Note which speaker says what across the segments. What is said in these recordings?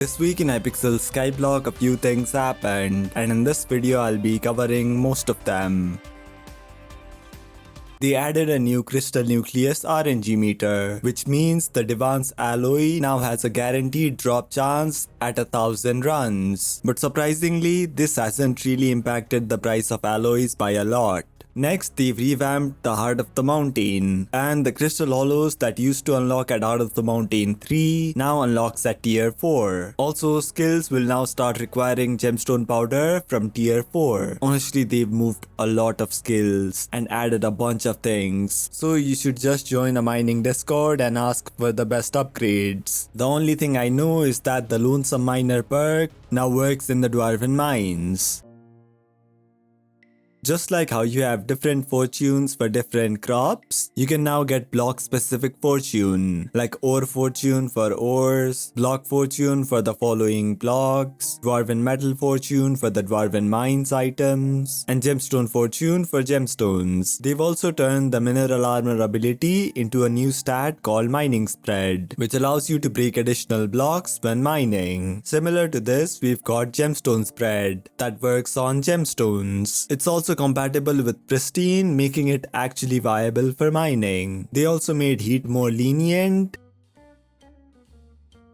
Speaker 1: This week in Hypixel Skyblock, a few things happened, and in this video I'll be covering most of them. They added a new Crystal Nucleus RNG meter, which means the Divan's alloy now has a guaranteed drop chance at 1000 runs. But surprisingly, this hasn't really impacted the price of alloys by a lot. Next, they've revamped the Heart of the Mountain, and the crystal hollows that used to unlock at Heart of the Mountain 3 now unlocks at tier 4. Also, skills will now start requiring gemstone powder from tier 4. Honestly, they've moved a lot of skills and added a bunch of things, so you should just join a mining Discord and ask for the best upgrades. The only thing I know is that the Lonesome Miner perk now works in the Dwarven mines. Just like how you have different fortunes for different crops, you can now get block specific fortune, like ore fortune for ores, block fortune for the following blocks, dwarven metal fortune for the dwarven mines items, and gemstone fortune for gemstones. They've also turned the mineral armor ability into a new stat called mining spread, which allows you to break additional blocks when mining. Similar to this, we've got gemstone spread that works on gemstones. It's also compatible with pristine, making it actually viable for mining. They also made heat more lenient.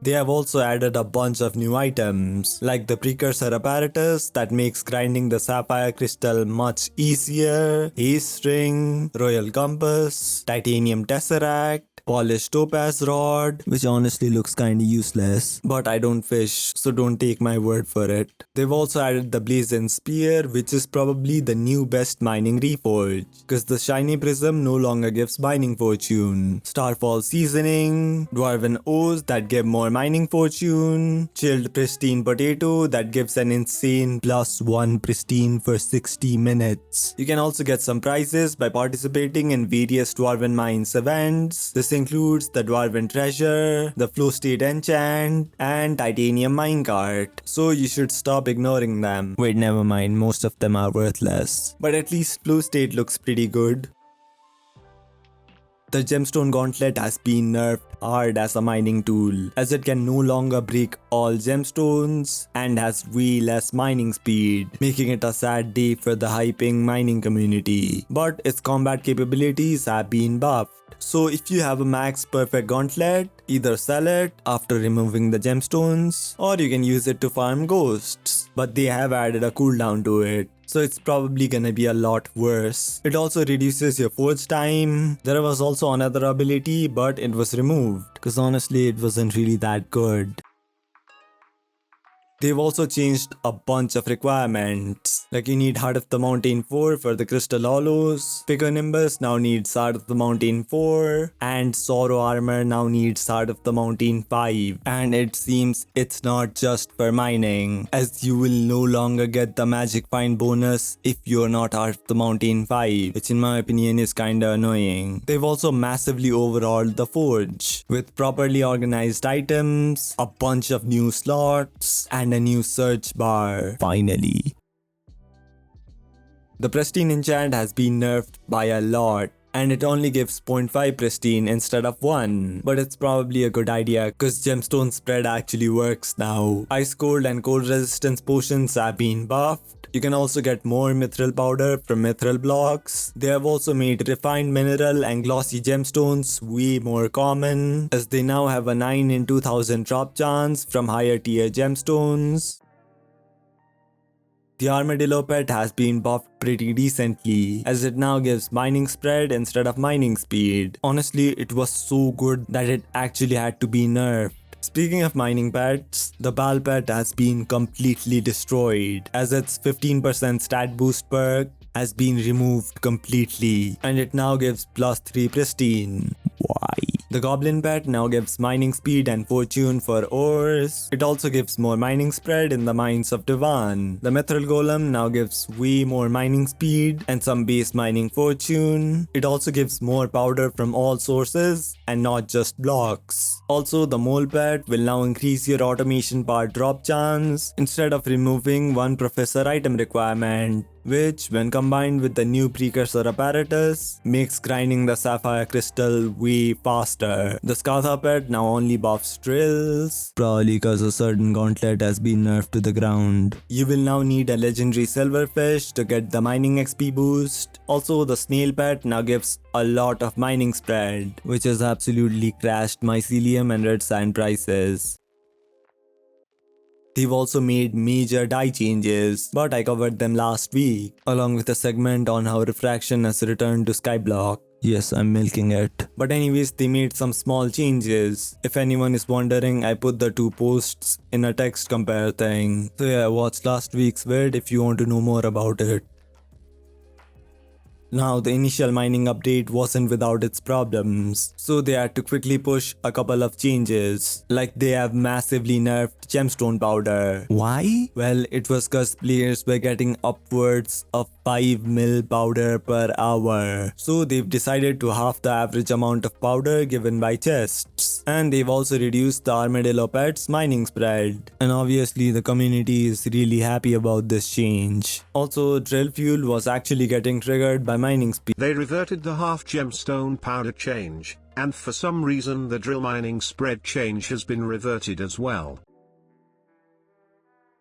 Speaker 1: They have also added a bunch of new items, like the precursor apparatus that makes grinding the sapphire crystal much easier, haste ring, royal compass, titanium tesseract, polished topaz rod, which honestly looks kinda useless, but I don't fish, so don't take my word for it. They've also added the blazing spear, which is probably the new best mining reforge, cause the shiny prism no longer gives mining fortune, starfall seasoning, dwarven O's that give more mining fortune, chilled pristine potato that gives an insane +1 pristine for 60 minutes. You can also get some prizes by participating in various dwarven mines events. This includes the Dwarven Treasure, the Flow State Enchant, and Titanium Minecart, so you should stop ignoring them. Wait, never mind, most of them are worthless. But at least Flow State looks pretty good. The Gemstone Gauntlet has been nerfed hard as a mining tool, as it can no longer break all gemstones and has way less mining speed, making it a sad day for the hyping mining community. But its combat capabilities have been buffed. So if you have a max perfect gauntlet, either sell it after removing the gemstones, or you can use it to farm ghosts. But they have added a cooldown to it, so it's probably gonna be a lot worse. It also reduces your forge time. There was also another ability, but it was removed, because honestly it wasn't really that good. They've also changed a bunch of requirements, like you need Heart of the Mountain 4 for the Crystal Hollows, Figure Nimbus now needs Heart of the Mountain 4, and Sorrow Armor now needs Heart of the Mountain 5. And it seems it's not just for mining, as you will no longer get the Magic Find bonus if you're not Heart of the Mountain 5, which in my opinion is kinda annoying. They've also massively overhauled the Forge, with properly organized items, a bunch of new slots, and a new search bar, finally. The Pristine enchant has been nerfed by a lot, and it only gives 0.5 pristine instead of 1, but it's probably a good idea cause gemstone spread actually works now. Ice cold and cold resistance potions have been buffed. You can also get more mithril powder from mithril blocks. They have also made refined mineral and glossy gemstones way more common, as they now have a 9 in 2000 drop chance from higher tier gemstones. The Armadillo pet has been buffed pretty decently, as it now gives mining spread instead of mining speed. Honestly, it was so good that it actually had to be nerfed. Speaking of mining pets, the Bal pet has been completely destroyed, as its 15% stat boost perk has been removed completely, and it now gives +3 pristine. Why? The Goblin pet now gives mining speed and fortune for ores. It also gives more mining spread in the mines of Divan. The Mithril Golem now gives way more mining speed and some base mining fortune. It also gives more powder from all sources and not just blocks. Also, the Mole pet will now increase your automation part drop chance instead of removing one professor item requirement, which, when combined with the new precursor apparatus, makes grinding the sapphire crystal way faster. The Skatha pet now only buffs drills, probably cause a certain gauntlet has been nerfed to the ground. You will now need a legendary silverfish to get the mining XP boost. Also, the snail pet now gives a lot of mining spread, which has absolutely crashed mycelium and red sand prices. They've also made major dye changes, but I covered them last week, along with a segment on how refraction has returned to Skyblock. Yes, I'm milking it. But anyways, they made some small changes. If anyone is wondering, I put the two posts in a text compare thing. So yeah, watch last week's vid if you want to know more about it. Now, the initial mining update wasn't without its problems, so they had to quickly push a couple of changes, like they have massively nerfed gemstone powder. Why? Well, it was cause players were getting upwards of 5 mil powder per hour, so they've decided to halve the average amount of powder given by chests. And they've also reduced the armadillo pet's mining spread. And obviously the community is really happy about this change. Also, drill fuel was actually getting triggered by mining speed.
Speaker 2: They reverted the half gemstone powder change, and for some reason the drill mining spread change has been reverted as well.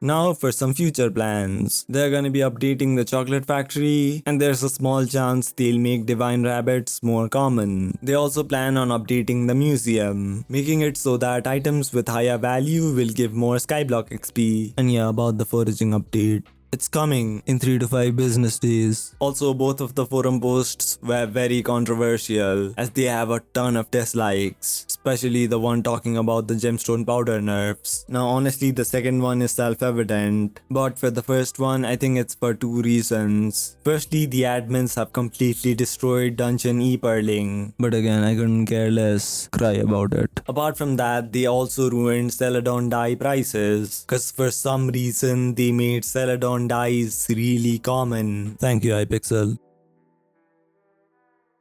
Speaker 1: Now for some future plans. They're gonna be updating the chocolate factory, and there's a small chance they'll make divine rabbits more common. They also plan on updating the museum, making it so that items with higher value will give more Skyblock XP. And yeah, about the foraging update. It's coming in 3 to 5 business days. Also, both of the forum posts were very controversial as they have a ton of dislikes, especially the one talking about the gemstone powder nerfs. Now honestly, the second one is self-evident, but for the first one, I think it's for 2 reasons. Firstly, the admins have completely destroyed Dungeon e-pearling, but again, I couldn't care less, cry about it. Apart from that, they also ruined Celadon dye prices, cause for some reason they made Celadon dyes really common. Thank you, Hypixel.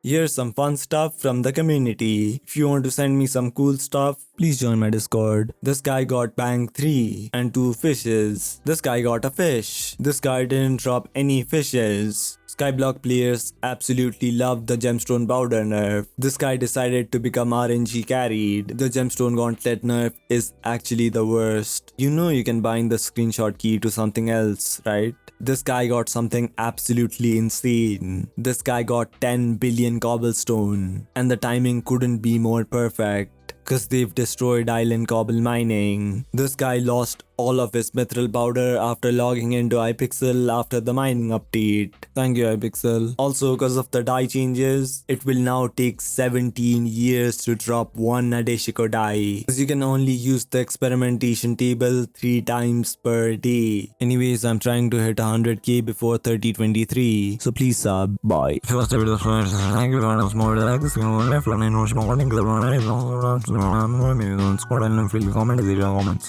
Speaker 1: Here's some fun stuff from the community. If you want to send me some cool stuff, please join my Discord. This guy got bang 3 and 2 fishes. This guy got a fish. This guy didn't drop any fishes. Skyblock players absolutely loved the gemstone powder nerf. This guy decided to become RNG carried. The gemstone gauntlet nerf is actually the worst. You know you can bind the screenshot key to something else, right? This guy got something absolutely insane. This guy got 10 billion cobblestone, and the timing couldn't be more perfect, cause they've destroyed island cobble mining. This guy lost all of his mithril powder after logging into Hypixel after the mining update. Thank you, Hypixel. Also, cause of the dye changes, it will now take 17 years to drop 1 Nadeshiko dye, cause you can only use the experimentation table 3 times per day. Anyways, I'm trying to hit 100k before 3023, so please sub. Bye. Comment